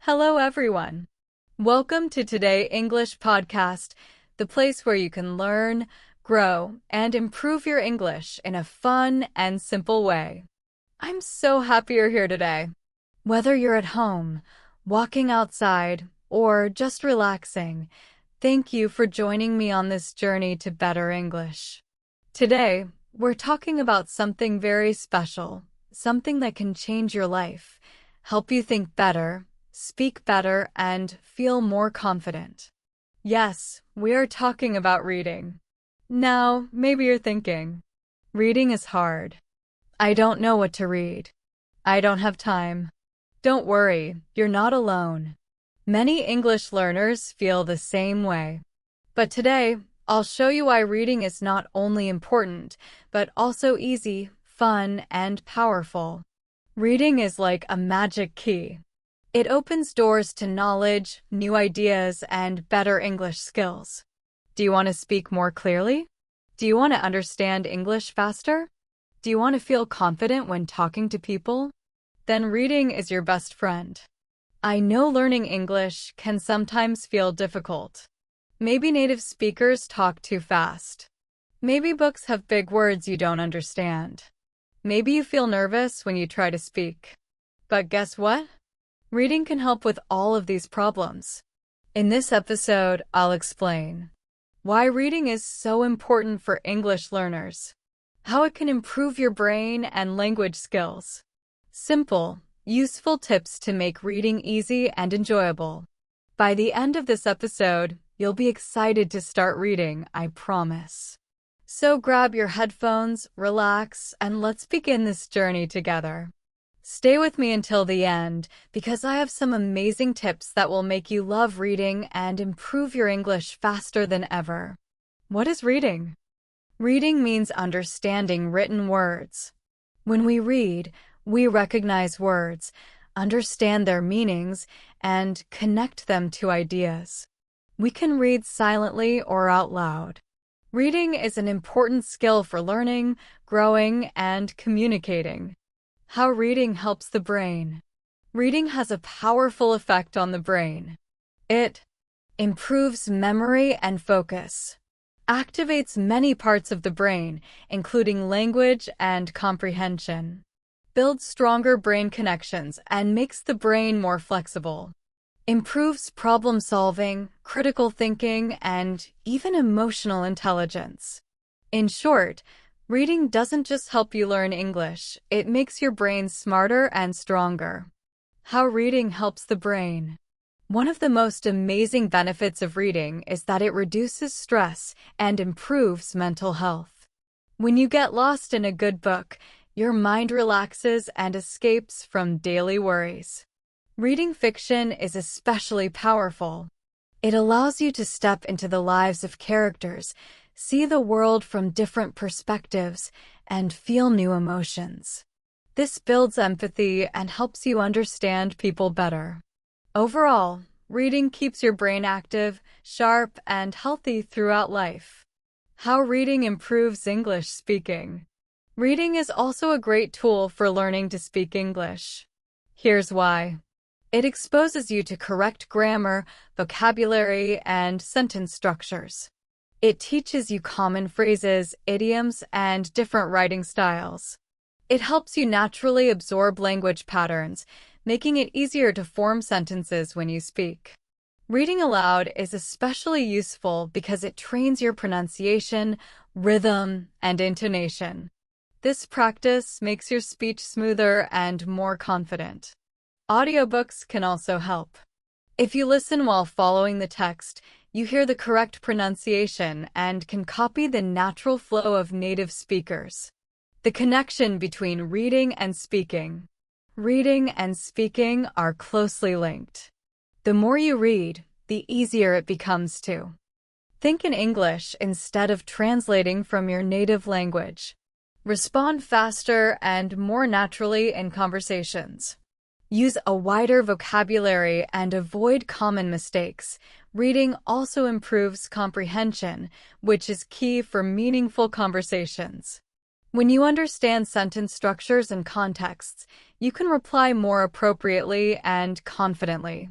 Hello, everyone. Welcome to Today English Podcast, the place where you can learn, grow, and improve your English in a fun and simple way. I'm so happy you're here today. Whether you're at home, walking outside, or just relaxing, thank you for joining me on this journey to better English. Today, we're talking about something very special, something that can change your life, help you think better, speak better, and feel more confident. Yes, we are talking about reading. Now, maybe you're thinking, reading is hard. I don't know what to read. I don't have time. Don't worry, you're not alone. Many English learners feel the same way. But today, I'll show you why reading is not only important, but also easy, fun, and powerful. Reading is like a magic key. It opens doors to knowledge, new ideas, and better English skills. Do you want to speak more clearly? Do you want to understand English faster? Do you want to feel confident when talking to people? Then reading is your best friend. I know learning English can sometimes feel difficult. Maybe native speakers talk too fast. Maybe books have big words you don't understand. Maybe you feel nervous when you try to speak. But guess what? Reading can help with all of these problems. In this episode, I'll explain why reading is so important for English learners, how it can improve your brain and language skills, simple, useful tips to make reading easy and enjoyable. By the end of this episode, you'll be excited to start reading, I promise. So grab your headphones, relax, and let's begin this journey together. Stay with me until the end, because I have some amazing tips that will make you love reading and improve your English faster than ever. What is reading? Reading means understanding written words. When we read, we recognize words, understand their meanings, and connect them to ideas. We can read silently or out loud. Reading is an important skill for learning, growing, and communicating. How reading helps the brain. Reading has a powerful effect on the brain. It improves memory and focus, activates many parts of the brain, including language and comprehension, builds stronger brain connections, and makes the brain more flexible, improves problem solving, critical thinking, and even emotional intelligence. In short, reading doesn't just help you learn English, it makes your brain smarter and stronger. How reading helps the brain. One of the most amazing benefits of reading is that it reduces stress and improves mental health. When you get lost in a good book, your mind relaxes and escapes from daily worries. Reading fiction is especially powerful. It allows you to step into the lives of characters, see the world from different perspectives, and feel new emotions. This builds empathy and helps you understand people better. Overall, reading keeps your brain active, sharp, and healthy throughout life. How reading improves English speaking. Reading is also a great tool for learning to speak English. Here's why. It exposes you to correct grammar, vocabulary, and sentence structures. It teaches you common phrases, idioms, and different writing styles. It helps you naturally absorb language patterns, making it easier to form sentences when you speak. Reading aloud is especially useful because it trains your pronunciation, rhythm, and intonation. This practice makes your speech smoother and more confident. Audiobooks can also help. If you listen while following the text, you hear the correct pronunciation and can copy the natural flow of native speakers. The connection between reading and speaking. Reading and speaking are closely linked. The more you read, the easier it becomes to think in English instead of translating from your native language. Respond faster and more naturally in conversations. Use a wider vocabulary and avoid common mistakes. Reading also improves comprehension, which is key for meaningful conversations. When you understand sentence structures and contexts, you can reply more appropriately and confidently.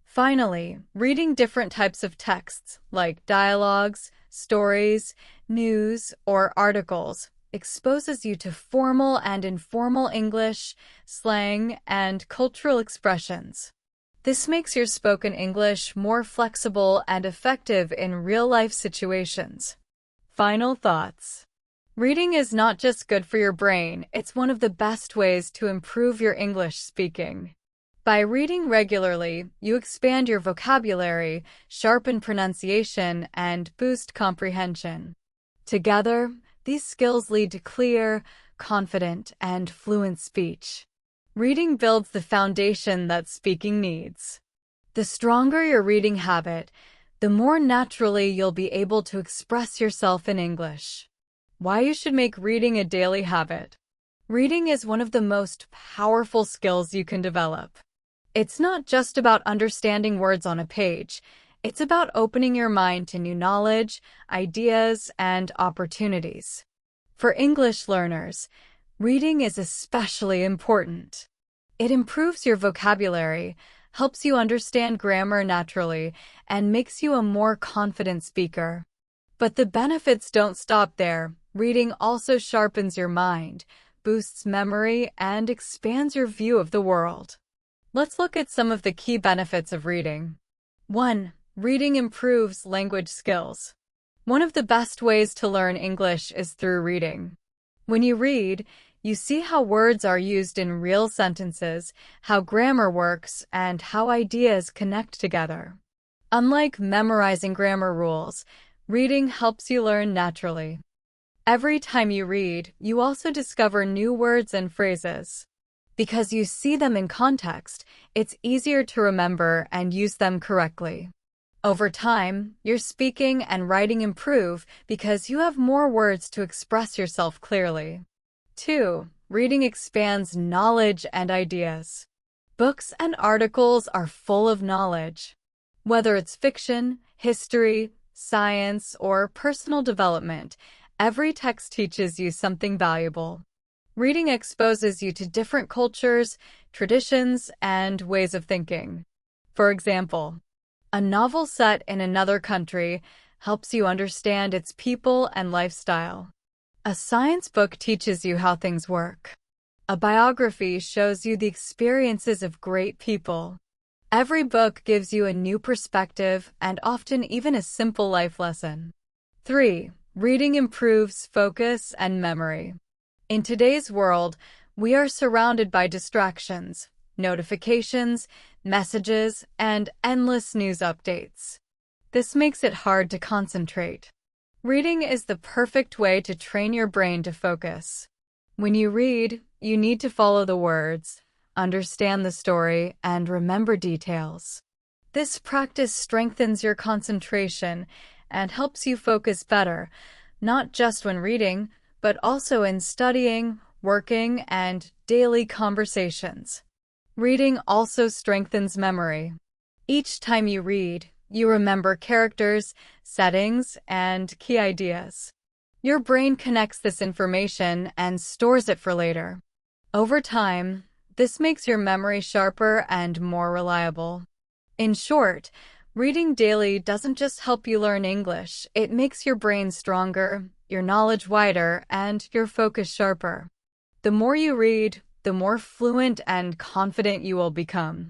Finally, reading different types of texts, like dialogues, stories, news, or articles, exposes you to formal and informal English, slang, and cultural expressions. This makes your spoken English more flexible and effective in real-life situations. Final thoughts. Reading is not just good for your brain, it's one of the best ways to improve your English speaking. By reading regularly, you expand your vocabulary, sharpen pronunciation, and boost comprehension. Together, these skills lead to clear, confident, and fluent speech. Reading builds the foundation that speaking needs. The stronger your reading habit, the more naturally you'll be able to express yourself in English. Why you should make reading a daily habit. Reading is one of the most powerful skills you can develop. It's not just about understanding words on a page. It's about opening your mind to new knowledge, ideas, and opportunities. For English learners, reading is especially important. It improves your vocabulary, helps you understand grammar naturally, and makes you a more confident speaker. But the benefits don't stop there. Reading also sharpens your mind, boosts memory, and expands your view of the world. Let's look at some of the key benefits of reading. 1. Reading improves language skills. One of the best ways to learn English is through reading. When you read, you see how words are used in real sentences, how grammar works, and how ideas connect together. Unlike memorizing grammar rules, reading helps you learn naturally. Every time you read, you also discover new words and phrases. Because you see them in context, it's easier to remember and use them correctly. Over time, your speaking and writing improve because you have more words to express yourself clearly. 2. Reading expands knowledge and ideas. Books and articles are full of knowledge. Whether it's fiction, history, science, or personal development, every text teaches you something valuable. Reading exposes you to different cultures, traditions, and ways of thinking. For example, a novel set in another country helps you understand its people and lifestyle. A science book teaches you how things work. A biography shows you the experiences of great people. Every book gives you a new perspective and often even a simple life lesson. 3. Reading improves focus and memory. In today's world, we are surrounded by distractions, notifications, messages, and endless news updates. This makes it hard to concentrate. Reading is the perfect way to train your brain to focus. When you read, you need to follow the words, understand the story, and remember details. This practice strengthens your concentration and helps you focus better, not just when reading, but also in studying, working, and daily conversations. Reading also strengthens memory. Each time you read, you remember characters, settings, and key ideas. Your brain connects this information and stores it for later. Over time, this makes your memory sharper and more reliable. In short, reading daily doesn't just help you learn English, it makes your brain stronger, your knowledge wider, and your focus sharper. The more you read, the more fluent and confident you will become.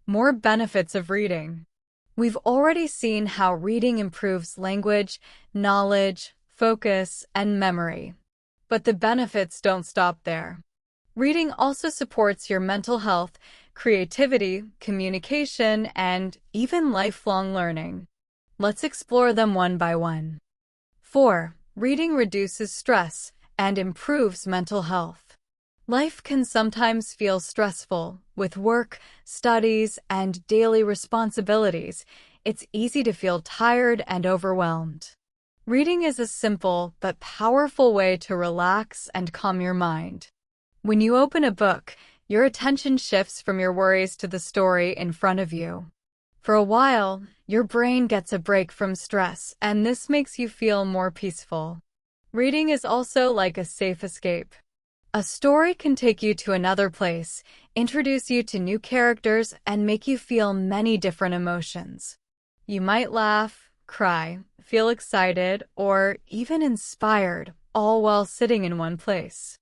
More benefits of reading. We've already seen how reading improves language, knowledge, focus, and memory. But the benefits don't stop there. Reading also supports your mental health, creativity, communication, and even lifelong learning. Let's explore them one by one. 4. Reading reduces stress and improves mental health. Life can sometimes feel stressful. With work, studies, and daily responsibilities, it's easy to feel tired and overwhelmed. Reading is a simple but powerful way to relax and calm your mind. When you open a book, your attention shifts from your worries to the story in front of you. For a while, your brain gets a break from stress, and this makes you feel more peaceful. Reading is also like a safe escape. A story can take you to another place, introduce you to new characters, and make you feel many different emotions. You might laugh, cry, feel excited, or even inspired, all while sitting in one place.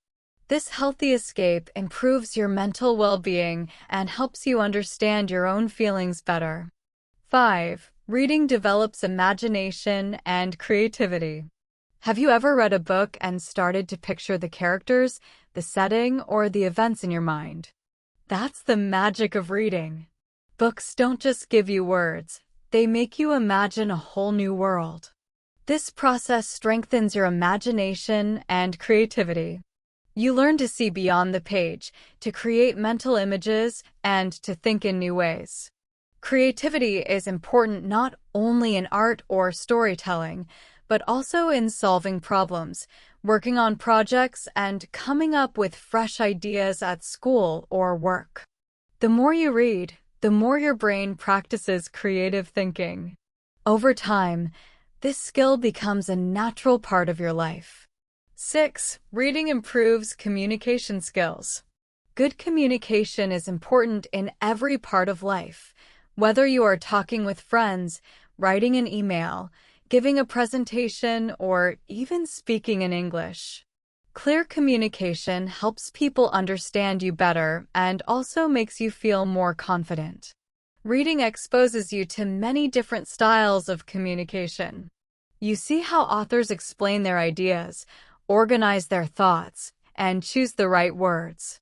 This healthy escape improves your mental well-being and helps you understand your own feelings better. 5. Reading develops imagination and creativity. Have you ever read a book and started to picture the characters, the setting, or the events in your mind? That's the magic of reading. Books don't just give you words, they make you imagine a whole new world. This process strengthens your imagination and creativity. You learn to see beyond the page, to create mental images, and to think in new ways. Creativity is important not only in art or storytelling, but also in solving problems, working on projects, and coming up with fresh ideas at school or work. The more you read, the more your brain practices creative thinking. Over time, this skill becomes a natural part of your life. 6. Reading improves communication skills. Good communication is important in every part of life, whether you are talking with friends, writing an email, giving a presentation, or even speaking in English. Clear communication helps people understand you better and also makes you feel more confident. Reading exposes you to many different styles of communication. You see how authors explain their ideas, organize their thoughts, and choose the right words.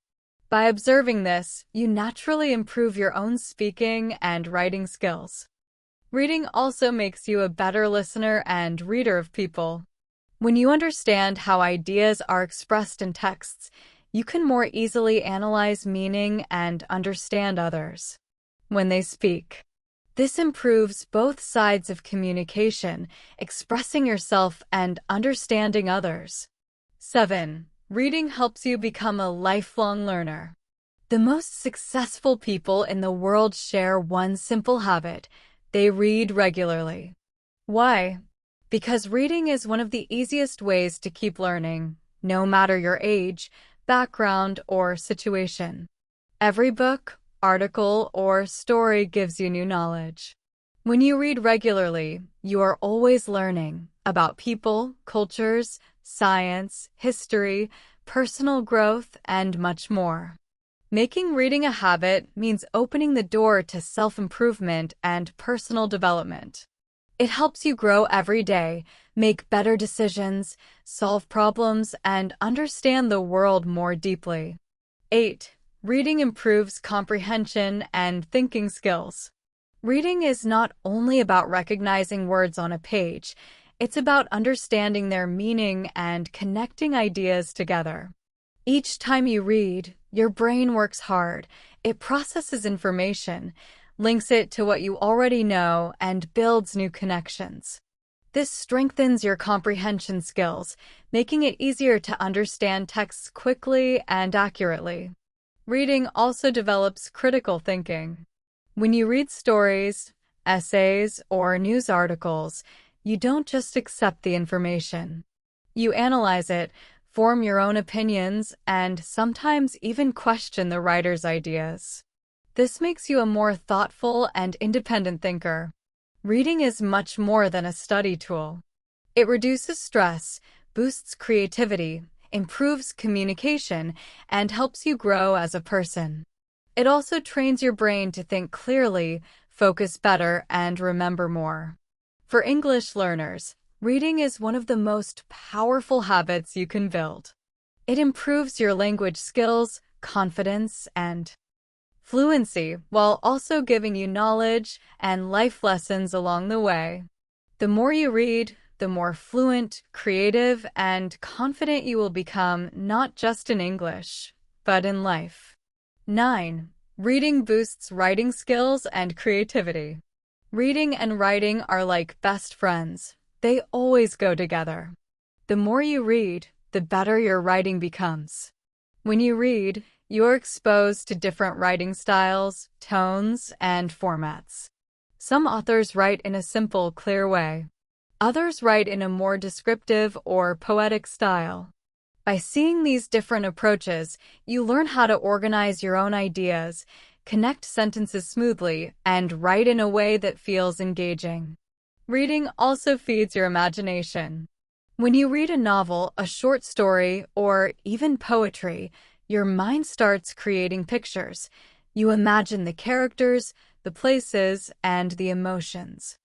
By observing this, you naturally improve your own speaking and writing skills. Reading also makes you a better listener and reader of people. When you understand how ideas are expressed in texts, you can more easily analyze meaning and understand others when they speak. This improves both sides of communication, expressing yourself and understanding others. 7. Reading helps you become a lifelong learner. The most successful people in the world share one simple habit: they read regularly. Why? Because reading is one of the easiest ways to keep learning, no matter your age, background, or situation. Every book, article, or story gives you new knowledge. When you read regularly, you are always learning about people, cultures, science, history, personal growth, and much more. Making reading a habit means opening the door to self-improvement and personal development. It helps you grow every day, make better decisions, solve problems, and understand the world more deeply. 8. Reading improves comprehension and thinking skills. Reading is not only about recognizing words on a page, it's about understanding their meaning and connecting ideas together. Each time you read, your brain works hard. It processes information, links it to what you already know, and builds new connections. This strengthens your comprehension skills, making it easier to understand texts quickly and accurately. Reading also develops critical thinking. When you read stories, essays, or news articles, you don't just accept the information. You analyze it, form your own opinions, and sometimes even question the writer's ideas. This makes you a more thoughtful and independent thinker. Reading is much more than a study tool. It reduces stress, boosts creativity, improves communication, and helps you grow as a person. It also trains your brain to think clearly, focus better, and remember more. For English learners, reading is one of the most powerful habits you can build. It improves your language skills, confidence, and fluency, while also giving you knowledge and life lessons along the way. The more you read, the more fluent, creative, and confident you will become, not just in English, but in life. 9. Reading boosts writing skills and creativity. Reading and writing are like best friends. They always go together. The more you read, the better your writing becomes. When you read, you're exposed to different writing styles, tones, and formats. Some authors write in a simple, clear way. Others write in a more descriptive or poetic style. By seeing these different approaches, you learn how to organize your own ideas, connect sentences smoothly, and write in a way that feels engaging. Reading also feeds your imagination. When you read a novel, a short story, or even poetry, your mind starts creating pictures. You imagine the characters, the places, and the emotions.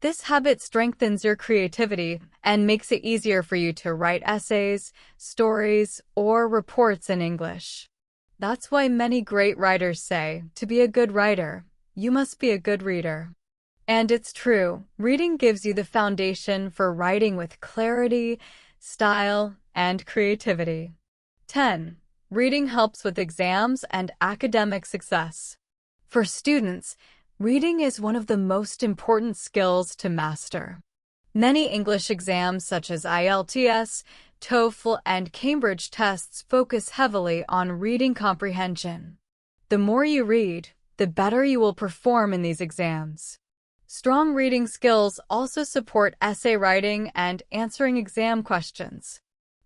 This habit strengthens your creativity and makes it easier for you to write essays, stories, or reports in English. That's why many great writers say, to be a good writer, you must be a good reader. And it's true, reading gives you the foundation for writing with clarity, style, and creativity. 10. Reading helps with exams and academic success. For students, reading is one of the most important skills to master. Many English exams such as IELTS, TOEFL, and Cambridge tests focus heavily on reading comprehension. The more you read, the better you will perform in these exams. Strong reading skills also support essay writing and answering exam questions.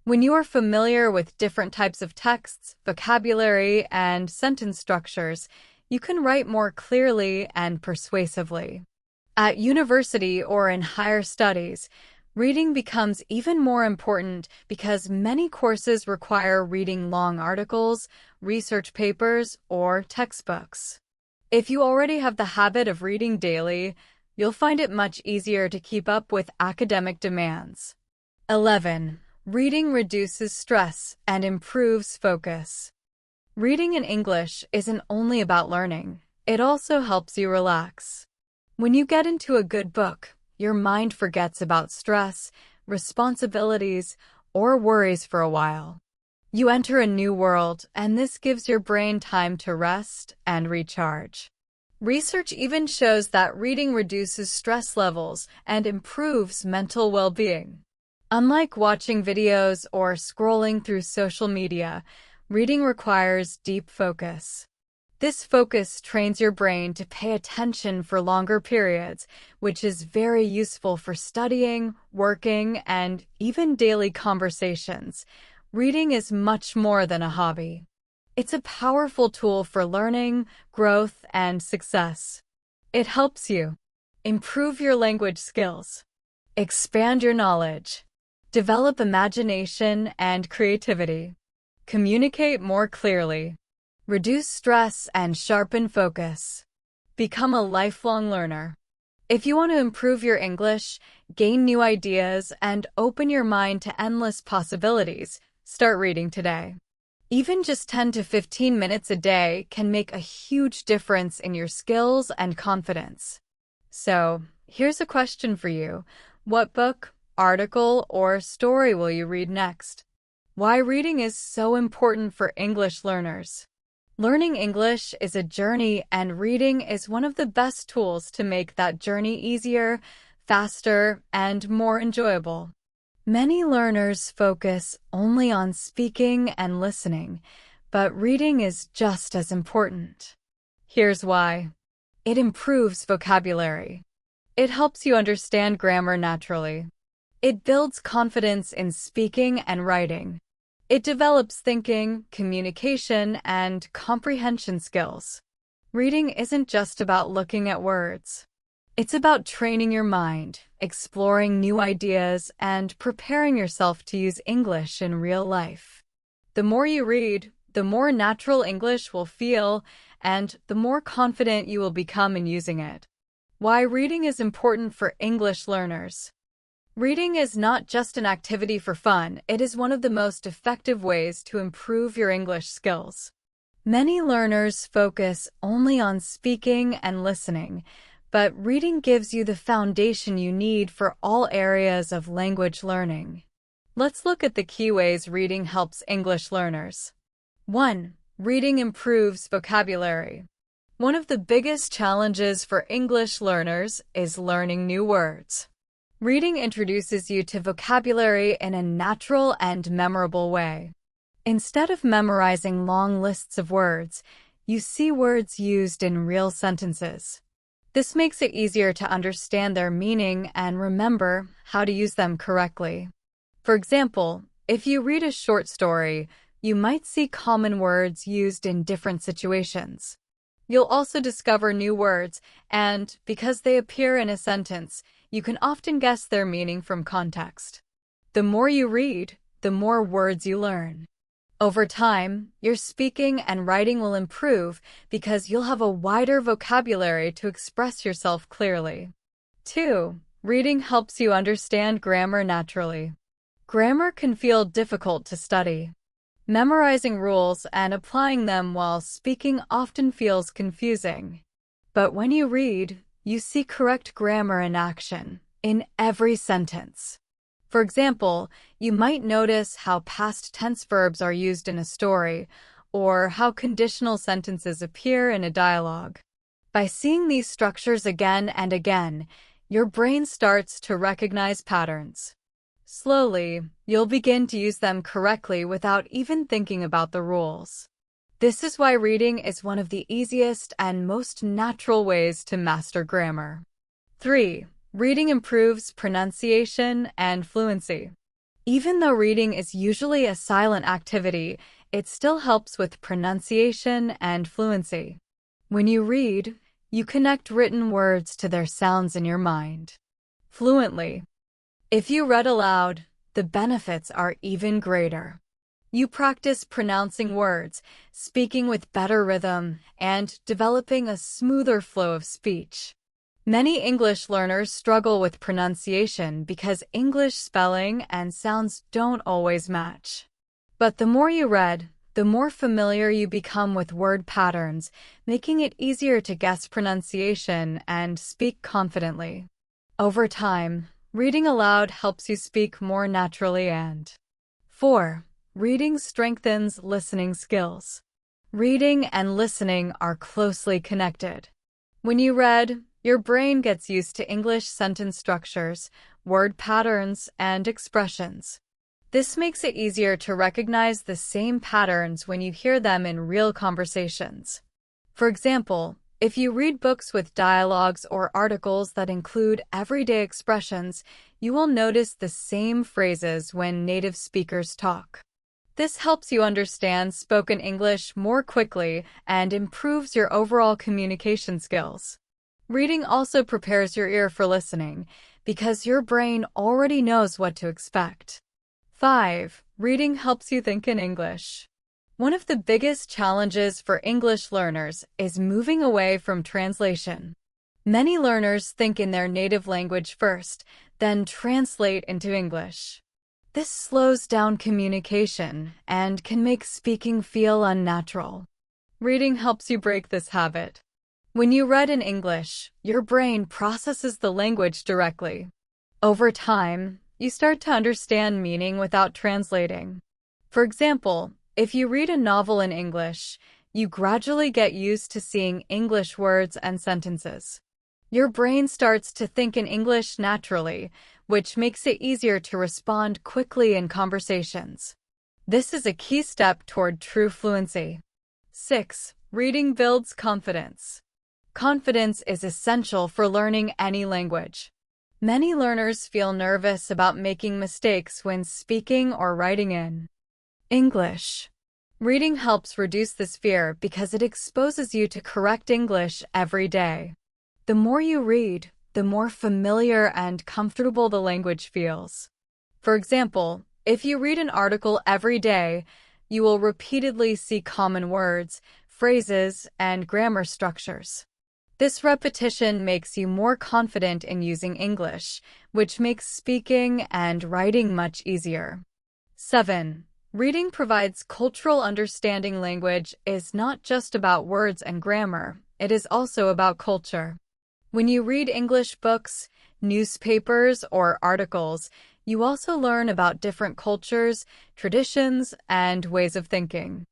When you are familiar with different types of texts, vocabulary, and sentence structures, you can write more clearly and persuasively. At university or in higher studies, reading becomes even more important because many courses require reading long articles, research papers, or textbooks. If you already have the habit of reading daily, you'll find it much easier to keep up with academic demands. 11. Reading reduces stress and improves focus. Reading in English isn't only about learning, it also helps you relax. When you get into a good book, your mind forgets about stress, responsibilities, or worries for a while. You enter a new world, and this gives your brain time to rest and recharge. Research even shows that reading reduces stress levels and improves mental well-being. Unlike watching videos or scrolling through social media, reading requires deep focus. This focus trains your brain to pay attention for longer periods, which is very useful for studying, working, and even daily conversations. Reading is much more than a hobby. It's a powerful tool for learning, growth, and success. It helps you improve your language skills, expand your knowledge, develop imagination and creativity, communicate more clearly, reduce stress and sharpen focus, become a lifelong learner. If you want to improve your English, gain new ideas, and open your mind to endless possibilities, start reading today. Even just 10 to 15 minutes a day can make a huge difference in your skills and confidence. So, here's a question for you. What book, article, or story will you read next? Why reading is so important for English learners. Learning English is a journey, and reading is one of the best tools to make that journey easier, faster, and more enjoyable. Many learners focus only on speaking and listening, but reading is just as important. Here's why. It improves vocabulary. It helps you understand grammar naturally. It builds confidence in speaking and writing. It develops thinking, communication, and comprehension skills. Reading isn't just about looking at words. It's about training your mind, exploring new ideas, and preparing yourself to use English in real life. The more you read, the more natural English will feel, and the more confident you will become in using it. Why reading is important for English learners. Reading is not just an activity for fun, it is one of the most effective ways to improve your English skills. Many learners focus only on speaking and listening, but reading gives you the foundation you need for all areas of language learning. Let's look at the key ways reading helps English learners. 1. Reading improves vocabulary. One of the biggest challenges for English learners is learning new words. Reading introduces you to vocabulary in a natural and memorable way. Instead of memorizing long lists of words, you see words used in real sentences. This makes it easier to understand their meaning and remember how to use them correctly. For example, if you read a short story, you might see common words used in different situations. You'll also discover new words, and because they appear in a sentence, you can often guess their meaning from context. The more you read, the more words you learn. Over time, your speaking and writing will improve because you'll have a wider vocabulary to express yourself clearly. 2. Reading helps you understand grammar naturally. Grammar can feel difficult to study. Memorizing rules and applying them while speaking often feels confusing. But when you read, you see correct grammar in action, in every sentence. For example, you might notice how past tense verbs are used in a story, or how conditional sentences appear in a dialogue. By seeing these structures again and again, your brain starts to recognize patterns. Slowly, you'll begin to use them correctly without even thinking about the rules. This is why reading is one of the easiest and most natural ways to master grammar. 3. Reading improves pronunciation and fluency. Even though reading is usually a silent activity, it still helps with pronunciation and fluency. When you read, you connect written words to their sounds in your mind. Fluently. If you read aloud, the benefits are even greater. You practice pronouncing words, speaking with better rhythm, and developing a smoother flow of speech. Many English learners struggle with pronunciation because English spelling and sounds don't always match. But the more you read, the more familiar you become with word patterns, making it easier to guess pronunciation and speak confidently. Over time, reading aloud helps you speak more naturally and 4. Reading strengthens listening skills. Reading and listening are closely connected. When you read, your brain gets used to English sentence structures, word patterns, and expressions. This makes it easier to recognize the same patterns when you hear them in real conversations. For example, if you read books with dialogues or articles that include everyday expressions, you will notice the same phrases when native speakers talk. This helps you understand spoken English more quickly and improves your overall communication skills. Reading also prepares your ear for listening because your brain already knows what to expect. 5. Reading helps you think in English. One of the biggest challenges for English learners is moving away from translation. Many learners think in their native language first, then translate into English. This slows down communication and can make speaking feel unnatural. Reading helps you break this habit. When you read in English, your brain processes the language directly. Over time, you start to understand meaning without translating. For example, if you read a novel in English, you gradually get used to seeing English words and sentences. Your brain starts to think in English naturally, which makes it easier to respond quickly in conversations. This is a key step toward true fluency. 6. Reading builds confidence. Confidence is essential for learning any language. Many learners feel nervous about making mistakes when speaking or writing in English. Reading helps reduce this fear because it exposes you to correct English every day. The more you read, the more familiar and comfortable the language feels. For example, if you read an article every day, you will repeatedly see common words, phrases, and grammar structures. This repetition makes you more confident in using English, which makes speaking and writing much easier. 7. Reading provides cultural understanding. Language is not just about words and grammar, it is also about culture. When you read English books, newspapers, or articles, you also learn about different cultures, traditions, and ways of thinking.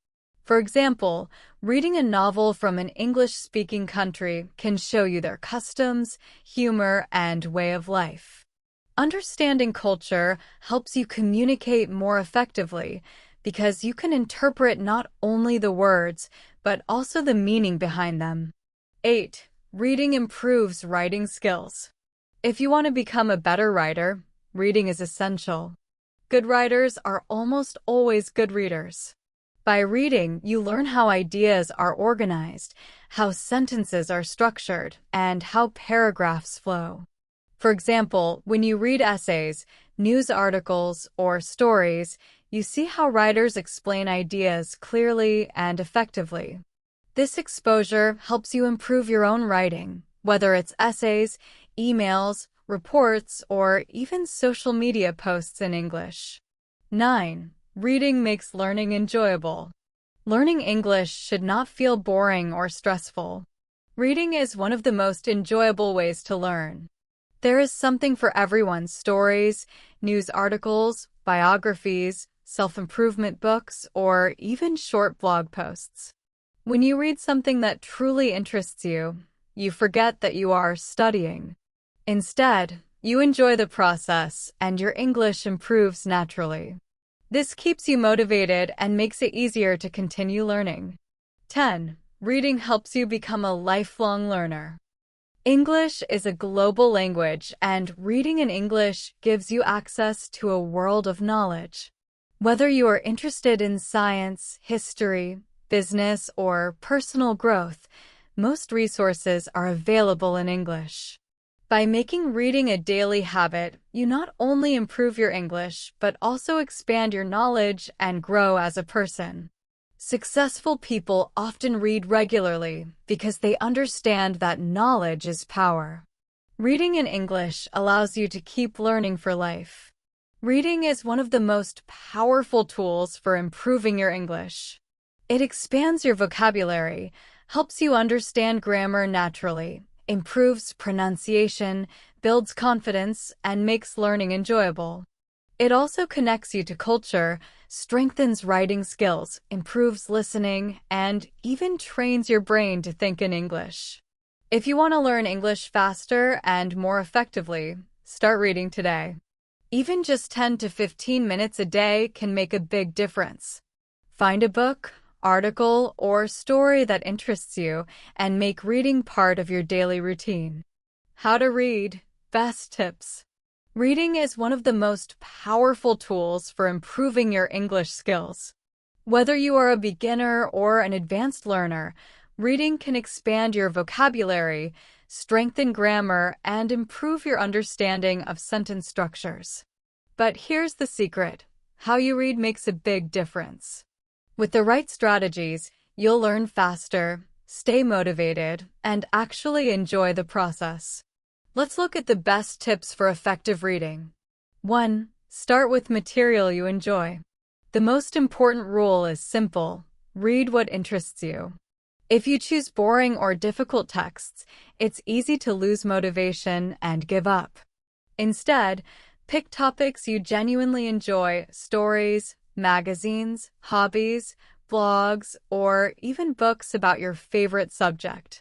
For example, reading a novel from an English-speaking country can show you their customs, humor, and way of life. Understanding culture helps you communicate more effectively because you can interpret not only the words, but also the meaning behind them. 8. reading improves writing skills. If you want to become a better writer, reading is essential. Good writers are almost always good readers. By reading, you learn how ideas are organized, how sentences are structured, and how paragraphs flow. For example, when you read essays, news articles, or stories, you see how writers explain ideas clearly and effectively. This exposure helps you improve your own writing, whether it's essays, emails, reports, or even social media posts in English. 9. Reading makes learning enjoyable. Learning English should not feel boring or stressful. Reading is one of the most enjoyable ways to learn. There is something for everyone: stories, news articles, biographies, self-improvement books, or even short blog posts. When you read something that truly interests you, you forget that you are studying. Instead, you enjoy the process and your English improves naturally. This keeps you motivated and makes it easier to continue learning. 10. Reading helps you become a lifelong learner. English is a global language, and reading in English gives you access to a world of knowledge. Whether you are interested in science, history, business, or personal growth, most resources are available in English. By making reading a daily habit, you not only improve your English, but also expand your knowledge and grow as a person. Successful people often read regularly because they understand that knowledge is power. Reading in English allows you to keep learning for life. Reading is one of the most powerful tools for improving your English. It expands your vocabulary, helps you understand grammar naturally, improves pronunciation, builds confidence, and makes learning enjoyable. It also connects you to culture, strengthens writing skills, improves listening, and even trains your brain to think in English. If you want to learn English faster and more effectively, start reading today. Even just 10 to 15 minutes a day can make a big difference. Find a book, article, or story that interests you and make reading part of your daily routine. How to read. Best tips. Reading is one of the most powerful tools for improving your English skills. Whether you are a beginner or an advanced learner, reading can expand your vocabulary, strengthen grammar, and improve your understanding of sentence structures. But here's the secret: how you read makes a big difference. With the right strategies, you'll learn faster, stay motivated, and actually enjoy the process. Let's look at the best tips for effective reading. 1. Start with material you enjoy. The most important rule is simple: read what interests you. If you choose boring or difficult texts, it's easy to lose motivation and give up. Instead, pick topics you genuinely enjoy: stories, magazines, hobbies, blogs, or even books about your favorite subject.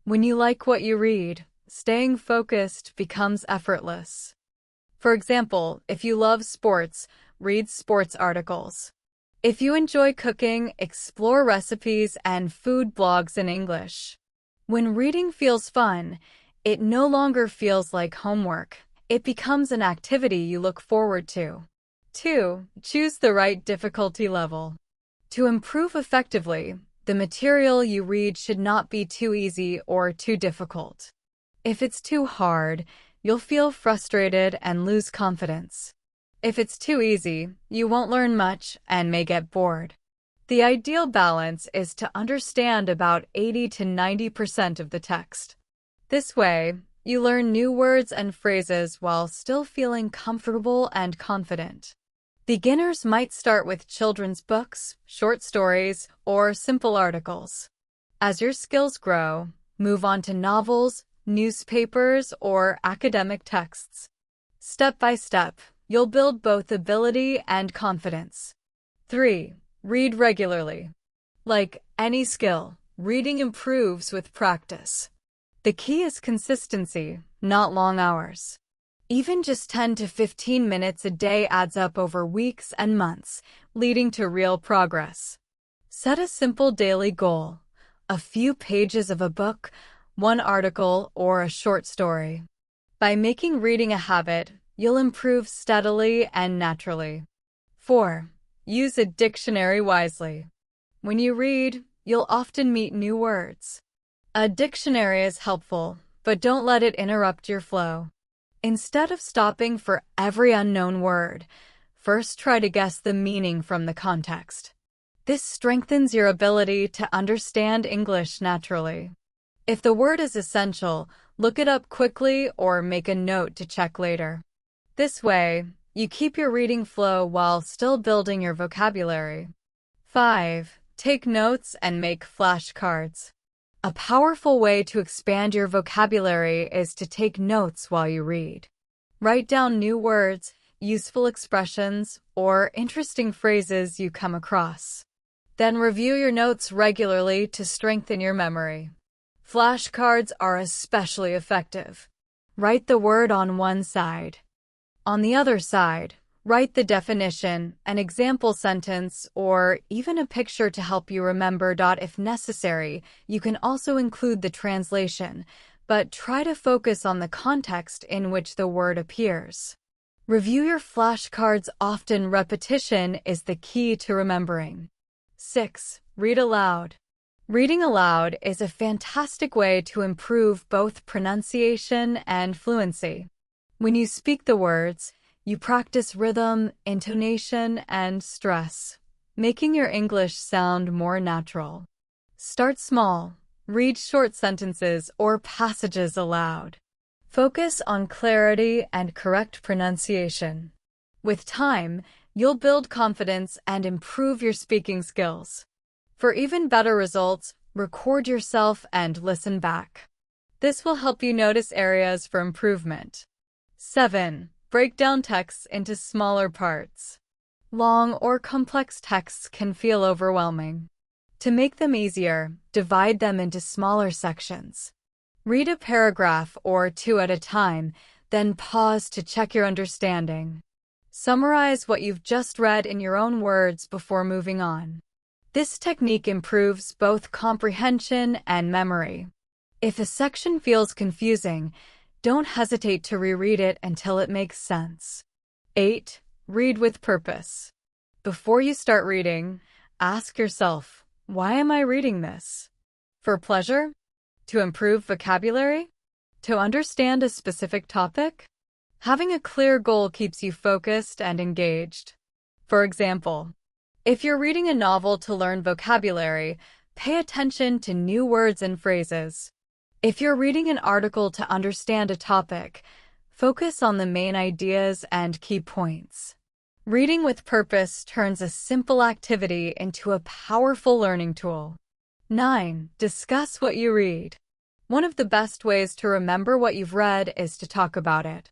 When you like what you read, staying focused becomes effortless. For example, if you love sports, read sports articles. If you enjoy cooking, explore recipes and food blogs in English. When reading feels fun, it no longer feels like homework. It becomes an activity you look forward to. 2. Choose the right difficulty level. To improve effectively, the material you read should not be too easy or too difficult. If it's too hard, you'll feel frustrated and lose confidence. If it's too easy, you won't learn much and may get bored. The ideal balance is to understand about 80 to 90% of the text. This way, you learn new words and phrases while still feeling comfortable and confident. Beginners might start with children's books, short stories, or simple articles. As your skills grow, move on to novels, newspapers, or academic texts. Step by step, you'll build both ability and confidence. 3. Read regularly. Like any skill, reading improves with practice. The key is consistency, not long hours. Even just 10 to 15 minutes a day adds up over weeks and months, leading to real progress. Set a simple daily goal: a few pages of a book, one article, or a short story. By making reading a habit, you'll improve steadily and naturally. 4. Use a dictionary wisely. When you read, you'll often meet new words. A dictionary is helpful, but don't let it interrupt your flow. Instead of stopping for every unknown word, first try to guess the meaning from the context. This strengthens your ability to understand English naturally. If the word is essential, look it up quickly or make a note to check later. This way, you keep your reading flow while still building your vocabulary. 5. Take notes and make flashcards. A powerful way to expand your vocabulary is to take notes while you read. Write down new words, useful expressions, or interesting phrases you come across. Then review your notes regularly to strengthen your memory. Flashcards are especially effective. Write the word on one side. On the other side, write the definition, an example sentence, or even a picture to help you remember. If necessary, you can also include the translation, but try to focus on the context in which the word appears. Review your flashcards often. Repetition is the key to remembering. 6. Read aloud. Reading aloud is a fantastic way to improve both pronunciation and fluency. When you speak the words, you practice rhythm, intonation, and stress, making your English sound more natural. Start small. Read short sentences or passages aloud. Focus on clarity and correct pronunciation. With time, you'll build confidence and improve your speaking skills. For even better results, record yourself and listen back. This will help you notice areas for improvement. 7. Break down texts into smaller parts. Long or complex texts can feel overwhelming. To make them easier, divide them into smaller sections. Read a paragraph or two at a time, then pause to check your understanding. Summarize what you've just read in your own words before moving on. This technique improves both comprehension and memory. If a section feels confusing, don't hesitate to reread it until it makes sense. 8. Read with purpose. Before you start reading, ask yourself, why am I reading this? For pleasure? To improve vocabulary? To understand a specific topic? Having a clear goal keeps you focused and engaged. For example, if you're reading a novel to learn vocabulary, pay attention to new words and phrases. If you're reading an article to understand a topic, focus on the main ideas and key points. Reading with purpose turns a simple activity into a powerful learning tool. 9. Discuss what you read. One of the best ways to remember what you've read is to talk about it.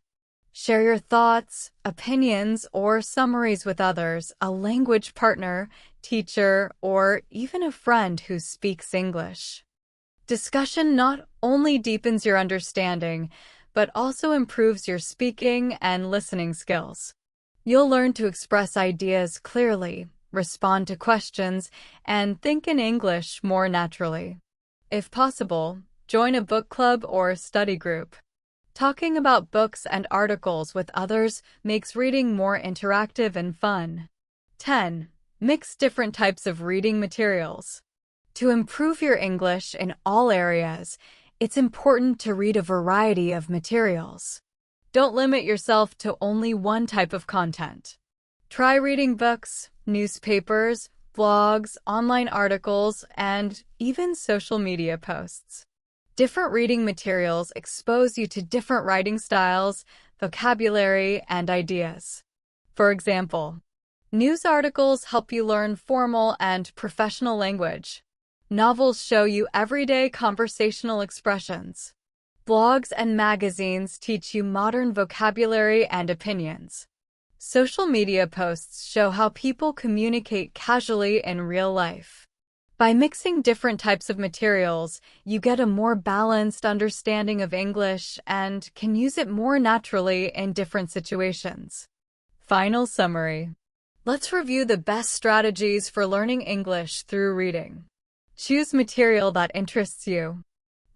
Share your thoughts, opinions, or summaries with others, a language partner, teacher, or even a friend who speaks English. Discussion not only deepens your understanding, but also improves your speaking and listening skills. You'll learn to express ideas clearly, respond to questions, and think in English more naturally. If possible, join a book club or study group. Talking about books and articles with others makes reading more interactive and fun. 10. Mix different types of reading materials. To improve your English in all areas, it's important to read a variety of materials. Don't limit yourself to only one type of content. Try reading books, newspapers, blogs, online articles, and even social media posts. Different reading materials expose you to different writing styles, vocabulary, and ideas. For example, news articles help you learn formal and professional language. Novels show you everyday conversational expressions. Blogs and magazines teach you modern vocabulary and opinions. Social media posts show how people communicate casually in real life. By mixing different types of materials, you get a more balanced understanding of English and can use it more naturally in different situations. Final summary. Let's review the best strategies for learning English through reading. Choose material that interests you.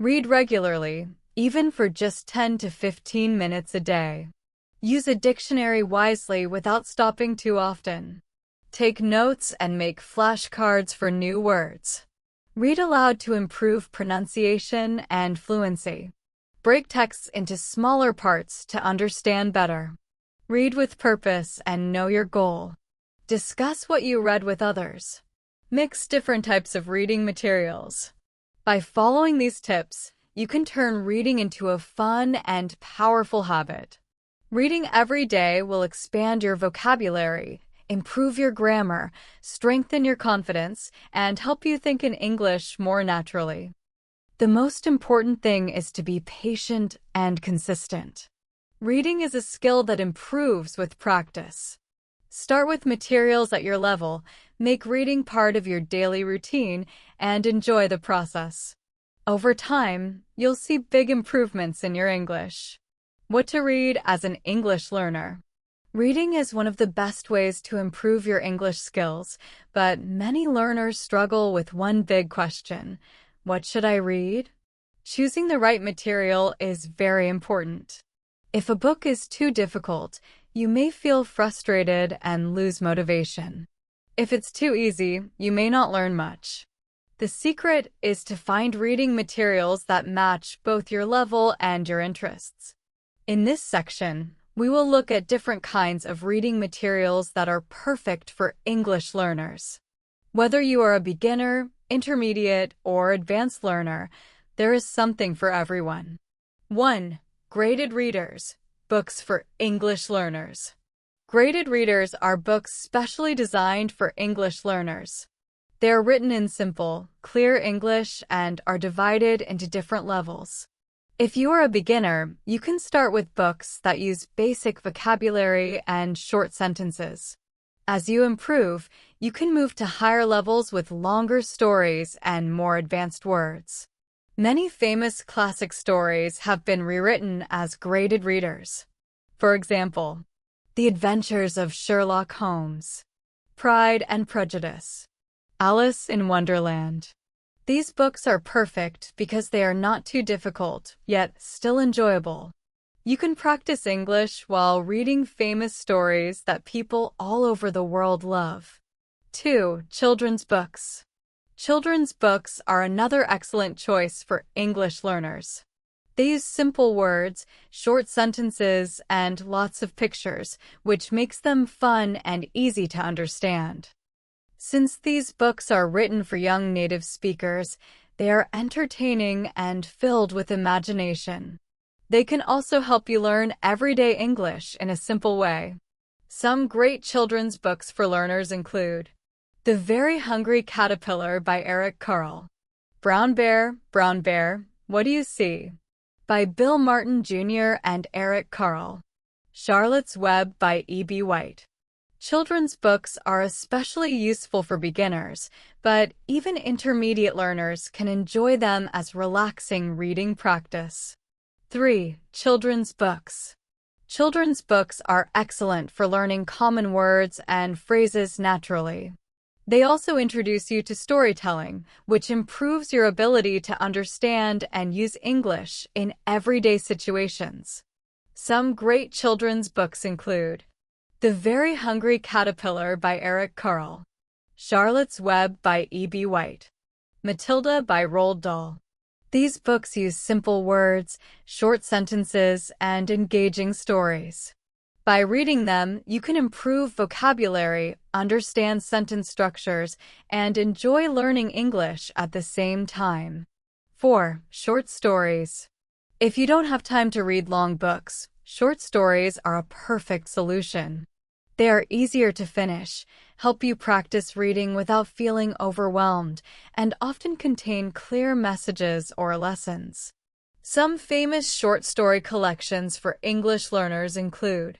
Read regularly, even for just 10 to 15 minutes a day. Use a dictionary wisely without stopping too often. Take notes and make flashcards for new words. Read aloud to improve pronunciation and fluency. Break texts into smaller parts to understand better. Read with purpose and know your goal. Discuss what you read with others. Mix different types of reading materials. By following these tips, you can turn reading into a fun and powerful habit. Reading every day will expand your vocabulary, improve your grammar, strengthen your confidence, and help you think in English more naturally. The most important thing is to be patient and consistent. Reading is a skill that improves with practice. Start with materials at your level, make reading part of your daily routine, and enjoy the process. Over time, you'll see big improvements in your English. What to read as an English learner. Reading is one of the best ways to improve your English skills, but many learners struggle with one big question: what should I read? Choosing the right material is very important. If a book is too difficult, you may feel frustrated and lose motivation. If it's too easy, you may not learn much. The secret is to find reading materials that match both your level and your interests. In this section, we will look at different kinds of reading materials that are perfect for English learners. Whether you are a beginner, intermediate, or advanced learner, there is something for everyone. 1. Graded readers, books for English learners. Graded readers are books specially designed for English learners. They are written in simple, clear English and are divided into different levels. If you are a beginner, you can start with books that use basic vocabulary and short sentences. As you improve, you can move to higher levels with longer stories and more advanced words. Many famous classic stories have been rewritten as graded readers. For example, The Adventures of Sherlock Holmes, Pride and Prejudice, Alice in Wonderland. These books are perfect because they are not too difficult, yet still enjoyable. You can practice English while reading famous stories that people all over the world love. 2. Children's books. Children's books are another excellent choice for English learners. They use simple words, short sentences, and lots of pictures, which makes them fun and easy to understand. Since these books are written for young native speakers, they are entertaining and filled with imagination. They can also help you learn everyday English in a simple way. Some great children's books for learners include The Very Hungry Caterpillar by Eric Carle, Brown Bear, What Do You See? By Bill Martin Jr. and Eric Carle, Charlotte's Web by E.B. White. Children's books are especially useful for beginners, but even intermediate learners can enjoy them as relaxing reading practice. 3. Children's books. Children's books are excellent for learning common words and phrases naturally. They also introduce you to storytelling, which improves your ability to understand and use English in everyday situations. Some great children's books include The Very Hungry Caterpillar by Eric Carle, Charlotte's Web by E.B. White, Matilda by Roald Dahl. These books use simple words, short sentences, and engaging stories. By reading them, you can improve vocabulary, understand sentence structures, and enjoy learning English at the same time. 4. Short stories. If you don't have time to read long books, short stories are a perfect solution. They are easier to finish, help you practice reading without feeling overwhelmed, and often contain clear messages or lessons. Some famous short story collections for English learners include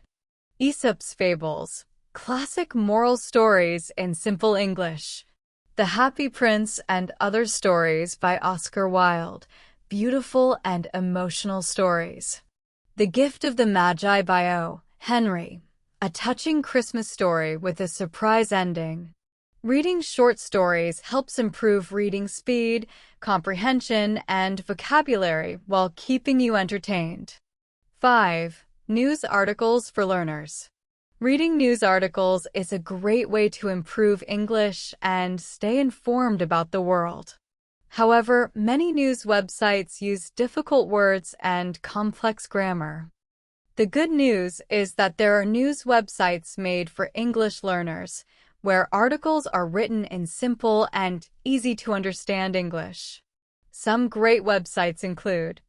Aesop's Fables, classic moral stories in simple English. The Happy Prince and Other Stories by Oscar Wilde, beautiful and emotional stories. The Gift of the Magi by O. Henry, a touching Christmas story with a surprise ending. Reading short stories helps improve reading speed, comprehension, and vocabulary while keeping you entertained. 5. News articles for learners. Reading news articles is a great way to improve English and stay informed about the world. However, many news websites use difficult words and complex grammar. The good news is that there are news websites made for English learners, where articles are written in simple and easy-to-understand English. Some great websites include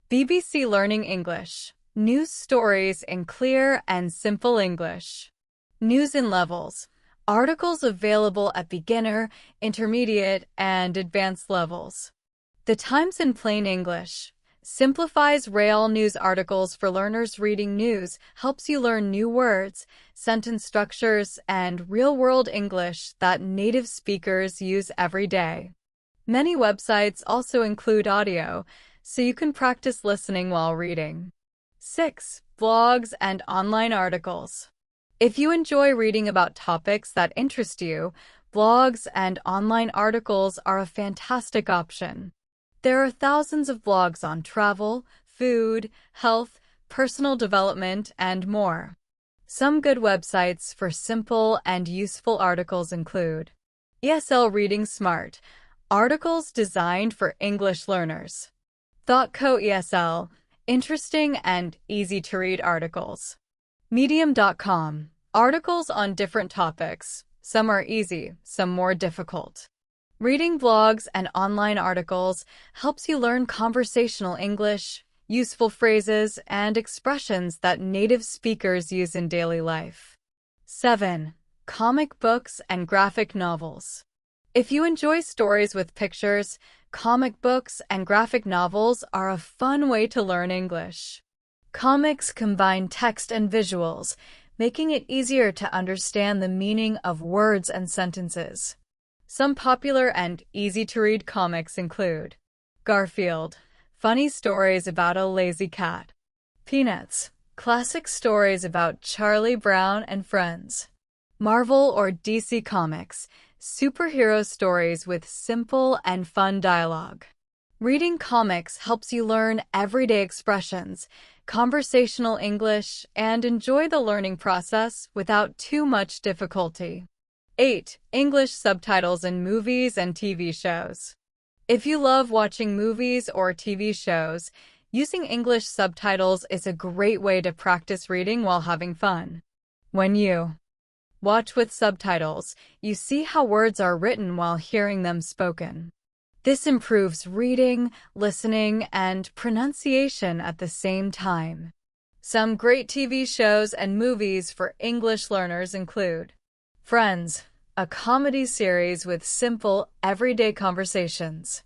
BBC Learning English, news stories in clear and simple English. News in Levels, articles available at beginner, intermediate, and advanced levels. The Times in Plain English simplifies real news articles for learners. Reading news helps you learn new words, sentence structures, and real-world English that native speakers use every day. Many websites also include audio, so you can practice listening while reading. 6. Blogs and online articles. If you enjoy reading about topics that interest you, blogs and online articles are a fantastic option. There are thousands of blogs on travel, food, health, personal development, and more. Some good websites for simple and useful articles include ESL Reading Smart, articles designed for English learners. ThoughtCo ESL, interesting and easy-to-read articles. Medium.com, articles on different topics. Some are easy, some more difficult. Reading blogs and online articles helps you learn conversational English, useful phrases, and expressions that native speakers use in daily life. 7. Comic books and graphic novels. If you enjoy stories with pictures, comic books and graphic novels are a fun way to learn English. Comics combine text and visuals, making it easier to understand the meaning of words and sentences. Some popular and easy-to-read comics include Garfield, funny stories about a lazy cat. Peanuts, classic stories about Charlie Brown and friends. Marvel or DC Comics, superhero stories with simple and fun dialogue. Reading comics helps you learn everyday expressions, conversational English, and enjoy the learning process without too much difficulty. 8. English subtitles in movies and TV shows. If you love watching movies or TV shows, using English subtitles is a great way to practice reading while having fun. When you watch with subtitles, you see how words are written while hearing them spoken. This improves reading, listening, and pronunciation at the same time. Some great TV shows and movies for English learners include Friends, a comedy series with simple, everyday conversations.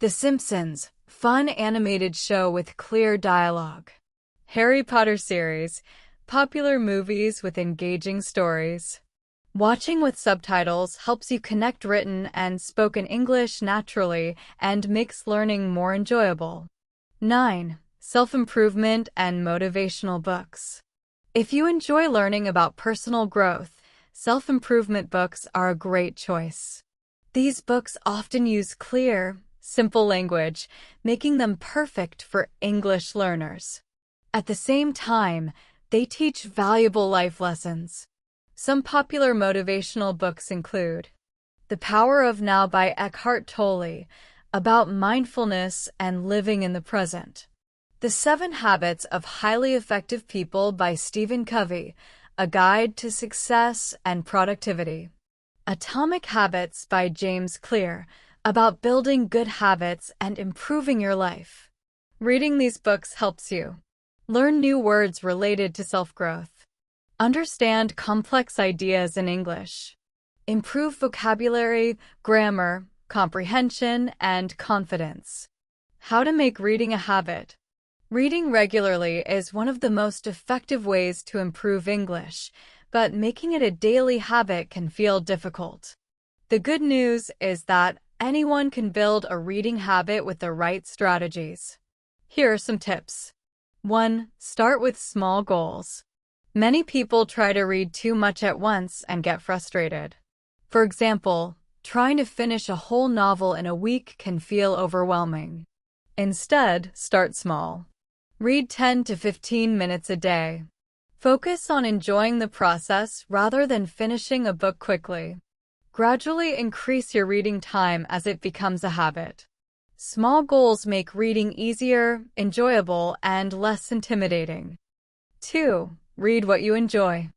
The Simpsons, fun animated show with clear dialogue. Harry Potter series, popular movies with engaging stories. Watching with subtitles helps you connect written and spoken English naturally and makes learning more enjoyable. 9. Self-improvement and motivational books. If you enjoy learning about personal growth, self-improvement books are a great choice. These books often use clear, simple language, making them perfect for English learners. At the same time, they teach valuable life lessons. Some popular motivational books include The Power of Now by Eckhart Tolle, about mindfulness and living in the present. The 7 Habits of Highly Effective People by Stephen Covey, a guide to success and productivity. Atomic Habits by James Clear, about building good habits and improving your life. Reading these books helps you learn new words related to self-growth, understand complex ideas in English, improve vocabulary, grammar, comprehension, and confidence. How to make reading a habit. Reading regularly is one of the most effective ways to improve English, but making it a daily habit can feel difficult. The good news is that anyone can build a reading habit with the right strategies. Here are some tips. 1. Start with small goals. Many people try to read too much at once and get frustrated. For example, trying to finish a whole novel in a week can feel overwhelming. Instead, start small. Read 10 to 15 minutes a day. Focus on enjoying the process rather than finishing a book quickly. Gradually increase your reading time as it becomes a habit. Small goals make reading easier, enjoyable, and less intimidating. 2. Read what you enjoy.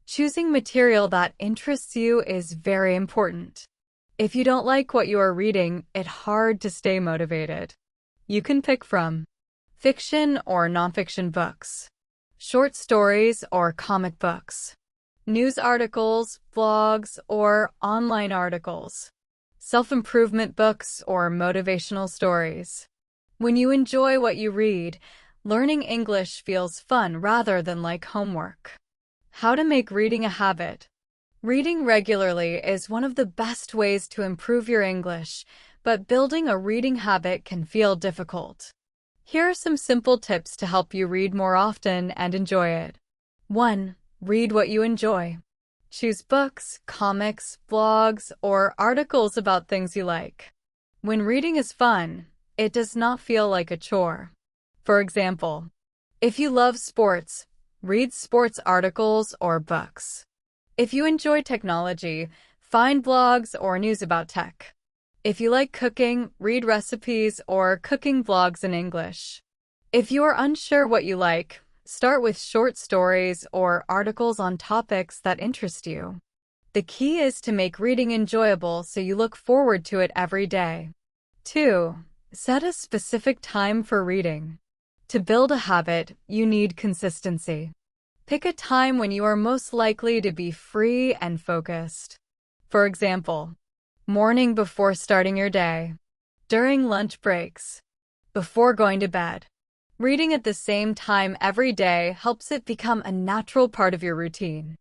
Choosing material that interests you is very important. If you don't like what you are reading, it's hard to stay motivated. You can pick from fiction or nonfiction books, short stories or comic books, news articles, blogs, or online articles, self-improvement books or motivational stories. When you enjoy what you read, learning English feels fun rather than like homework. How to make reading a habit. Reading regularly is one of the best ways to improve your English, but building a reading habit can feel difficult. Here are some simple tips to help you read more often and enjoy it. 1. Read what you enjoy. Choose books, comics, blogs, or articles about things you like. When reading is fun, it does not feel like a chore. For example, if you love sports, read sports articles or books. If you enjoy technology, find blogs or news about tech. If you like cooking, read recipes or cooking blogs in English. If you are unsure what you like, start with short stories or articles on topics that interest you. The key is to make reading enjoyable so you look forward to it every day. 2. Set a specific time for reading. To build a habit, you need consistency. Pick a time when you are most likely to be free and focused. For example, morning before starting your day, during lunch breaks, before going to bed. Reading at the same time every day helps it become a natural part of your routine.